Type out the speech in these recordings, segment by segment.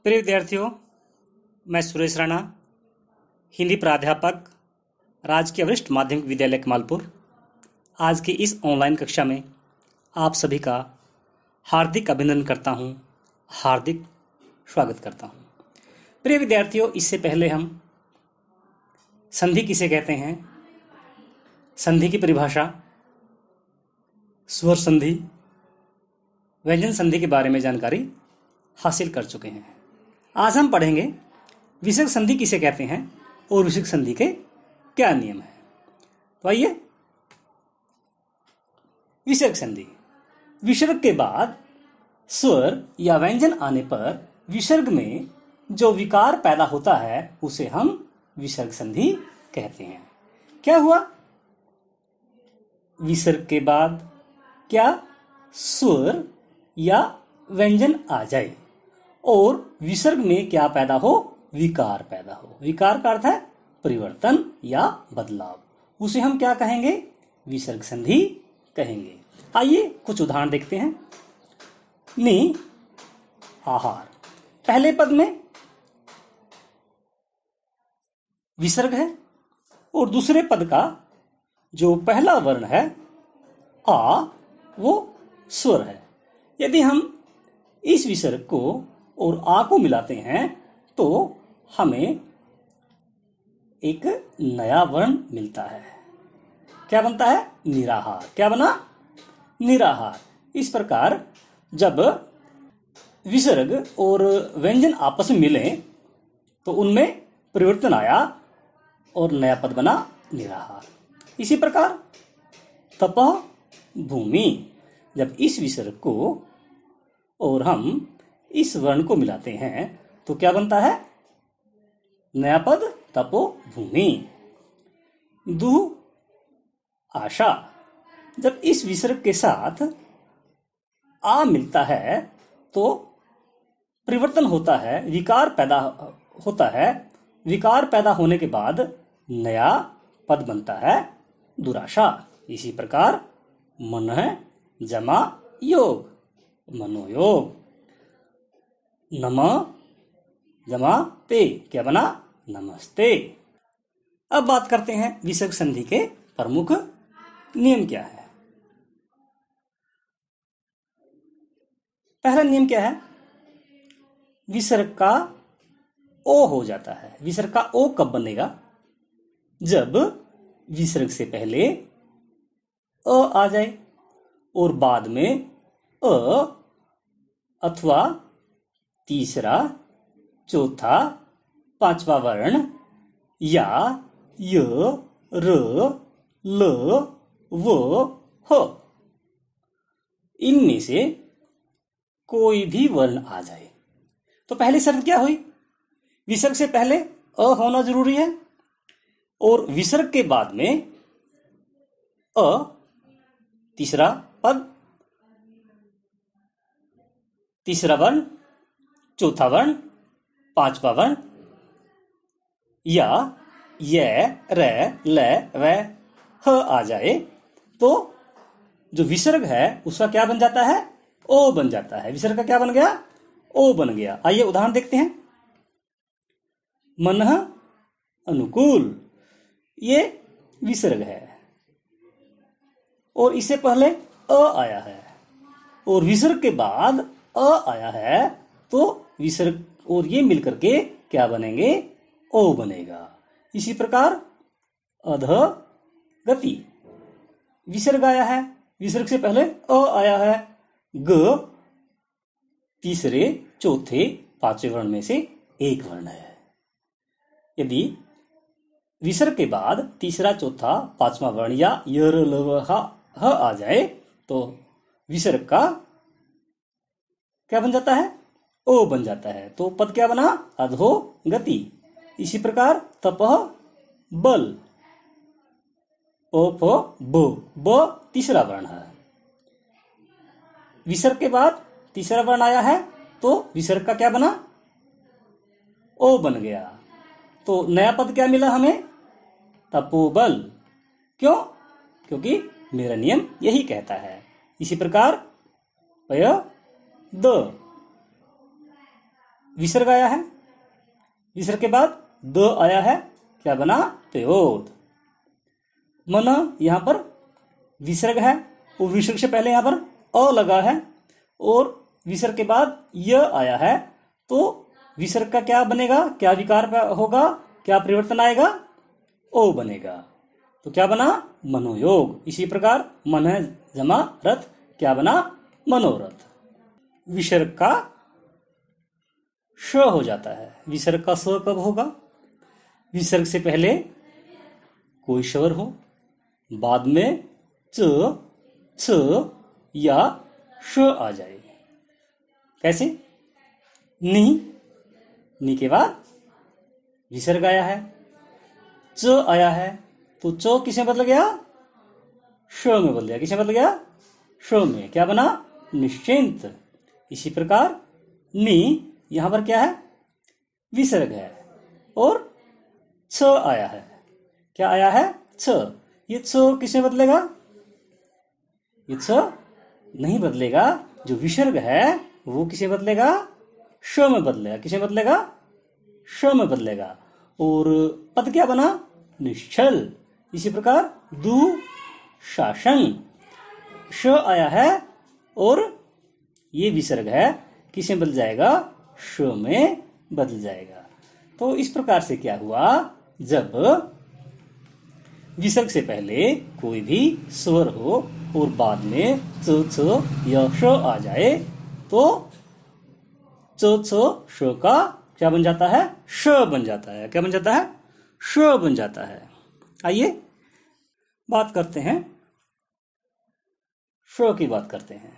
प्रिय विद्यार्थियों, मैं सुरेश राणा, हिंदी प्राध्यापक, राजकीय वरिष्ठ माध्यमिक विद्यालय कमालपुर। आज की इस ऑनलाइन कक्षा में आप सभी का हार्दिक अभिनंदन करता हूं, हार्दिक स्वागत करता हूं। प्रिय विद्यार्थियों, इससे पहले हम संधि किसे कहते हैं, संधि की परिभाषा, स्वर संधि, व्यंजन संधि के बारे में जानकारी हासिल कर चुके हैं। आज हम पढ़ेंगे विसर्ग संधि किसे कहते हैं और विसर्ग संधि के क्या नियम हैं। तो आइए, विसर्ग संधि, विसर्ग के बाद स्वर या व्यंजन आने पर विसर्ग में जो विकार पैदा होता है उसे हम विसर्ग संधि कहते हैं। क्या हुआ? विसर्ग के बाद क्या स्वर या व्यंजन आ जाए और विसर्ग में क्या पैदा हो? विकार पैदा हो। विकार का अर्थ है परिवर्तन या बदलाव, उसे हम क्या कहेंगे? विसर्ग संधि कहेंगे। आइए कुछ उदाहरण देखते हैं। नि, आहार, पहले पद में विसर्ग है और दूसरे पद का जो पहला वर्ण है आ, वो स्वर है। यदि हम इस विसर्ग को और आ को मिलाते हैं तो हमें एक नया वर्ण मिलता है। क्या बनता है? निराहार। क्या बना? निराहार। इस प्रकार जब विसर्ग और व्यंजन आपस में मिले तो उनमें परिवर्तन आया और नया पद बना निराहार। इसी प्रकार तपः भूमि, जब इस विसर्ग को और हम इस वर्ण को मिलाते हैं तो क्या बनता है? नया पद तपो भूमि। दु, आशा, जब इस विसर्ग के साथ आ मिलता है तो परिवर्तन होता है, विकार पैदा होता है। विकार पैदा होने के बाद नया पद बनता है दुराशा। इसी प्रकार मनः जमा योग, मनोयोग। नमः जमा ते, क्या बना? नमस्ते। अब बात करते हैं विसर्ग संधि के प्रमुख नियम क्या है। पहला नियम क्या है? विसर्ग का ओ हो जाता है। विसर्ग का ओ कब बनेगा? जब विसर्ग से पहले अ आ जाए और बाद में अ अथवा तीसरा, चौथा, पांचवा वर्ण या य, र, ल, व, ह, इनमें से कोई भी वर्ण आ जाए। तो पहली शर्त क्या हुई? विसर्ग से पहले अ होना जरूरी है और विसर्ग के बाद में अ, तीसरा पद, तीसरा वर्ण, चौथा वर्ण, पांचवा वर्ण या य, र, ल, व, ह आ जाए तो जो विसर्ग है उसका क्या बन जाता है? ओ बन जाता है। विसर्ग का क्या बन गया? ओ बन गया। आइए उदाहरण देखते हैं। मनः अनुकूल, ये विसर्ग है और इससे पहले अ आया है और विसर्ग के बाद अ आया है तो विसर्ग और ये मिलकर के क्या बनेंगे? ओ बनेगा। इसी प्रकार अध गति, विसर्ग आया है, विसर्ग से पहले अ आया है, ग तीसरे, चौथे, पांचवें वर्ण में से एक वर्ण है। यदि विसर्ग के बाद तीसरा, चौथा, पांचवा वर्ण या य, र, ल, व, ह आ जाए तो विसर्ग का क्या बन जाता है? ओ बन जाता है। तो पद क्या बना? अधो गति। इसी प्रकार तपः बल, प, फ, ब तीसरा वर्ण है। विसर्ग के बाद तीसरा वर्ण आया है तो विसर्ग का क्या बना? ओ बन गया। तो नया पद क्या मिला हमें? तपोबल। क्यों? क्योंकि मेरा नियम यही कहता है। इसी प्रकार पय द, विसर्ग आया है, विसर्ग के बाद द आया है, क्या बना? त्योद। मन यहां पर विसर्ग है और विसर्ग से पहले यहां पर अ लगा है और विसर्ग के बाद य आया है, तो विसर्ग का क्या बनेगा? क्या विकार होगा? क्या परिवर्तन आएगा? ओ बनेगा। तो क्या बना? मनोयोग। इसी प्रकार मन है जमा रथ, क्या बना? मनोरथ। विसर्ग का श हो जाता है। विसर्ग का स कब होगा? विसर्ग से पहले कोई स्वर हो, बाद में च, छ या श आ जाए। कैसे? नी के बाद विसर्ग आया है, च आया है, तो च किसमें बदल गया? श में बदल गया। किसमें बदल गया? श में। क्या बना? निश्चिंत। इसी प्रकार नी यहां पर क्या है? विसर्ग है और छ आया है। क्या आया है? छ। ये छ किसमें बदलेगा? ये छ नहीं बदलेगा। जो विसर्ग है वो किसे बदलेगा? श में बदलेगा। किसे बदलेगा? श में बदलेगा। और पद क्या बना? निश्चल। इसी प्रकार दु शासन, श आया है और ये विसर्ग है, किसे बदल जाएगा? श में बदल जाएगा। तो इस प्रकार से क्या हुआ? जब विसर्ग से पहले कोई भी स्वर हो और बाद में च, छ या श आ जाए, तो च, छ, श का क्या बन जाता है? श बन जाता है। क्या बन जाता है? श बन जाता है। आइए बात करते हैं, श की बात करते हैं।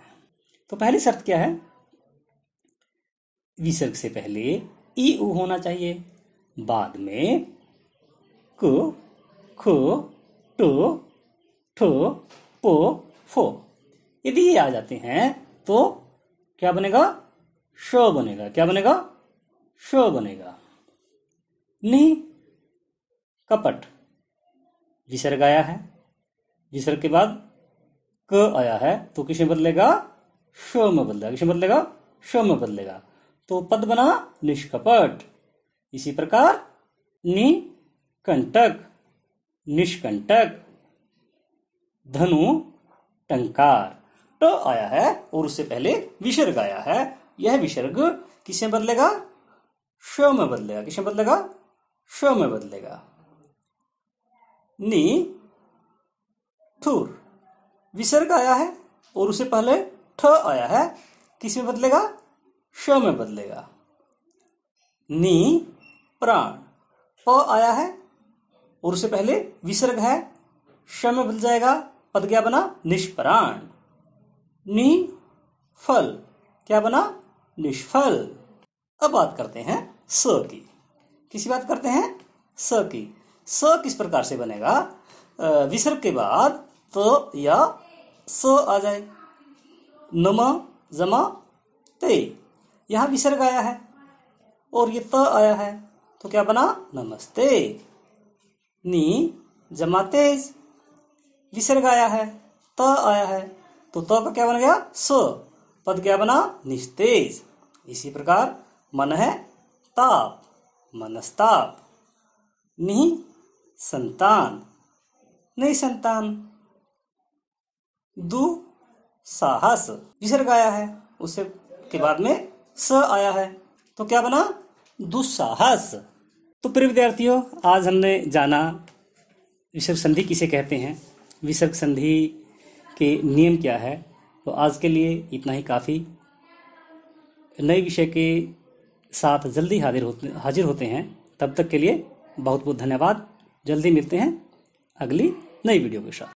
तो पहली शर्त क्या है? विसर्ग से पहले ई उ होना चाहिए, बाद में क, ख, ट, ठ, प, फ। यदि ये आ जाते हैं तो क्या बनेगा? श बनेगा। क्या बनेगा? श बनेगा। नि कपट, विसर्ग आया है, विसर्ग के बाद क आया है, तो किसे बदलेगा? श में बदलेगा। किसे बदलेगा? श में बदलेगा। तो पद बना निष्कपट। इसी प्रकार निकंटक, निष्कंटक, धनु टंकार। ट आया है और उससे पहले विसर्ग आया है। यह विसर्ग किसे बदलेगा? श में बदलेगा। किसे बदलेगा? श में बदलेगा। नी ठुर, विसर्ग आया है और उससे पहले ठ आया है, किस में बदलेगा? श में बदलेगा। नी प्राण, प आया है और उससे पहले विसर्ग है, श में बदल जाएगा। पद क्या बना? निष्प्राण। नी फल, क्या बना? निष्फल। अब बात करते हैं स की। किसी बात करते हैं? स की। स किस प्रकार से बनेगा? विसर्ग के बाद त या स आ जाए। नम जमा ते, यहां विसर्ग आया है और ये त आया है, तो क्या बना? नमस्ते। नी जमा तेज, विसर्ग आया है, त आया है, तो त का क्या बन गया? स। पद क्या बना? निस्तेज। इसी प्रकार मन है ताप, मनस्ताप। नि संतान, नहीं संतान। दु साहस, विसर्ग आया है, उससे के बाद में स आया है, तो क्या बना? दुस्साहस। तो प्रिय विद्यार्थियों, आज हमने जाना विसर्ग संधि किसे कहते हैं, विसर्ग संधि के नियम क्या है। तो आज के लिए इतना ही काफ़ी। नए विषय के साथ जल्दी हाजिर होते हैं। तब तक के लिए बहुत बहुत धन्यवाद। जल्दी मिलते हैं अगली नई वीडियो के साथ।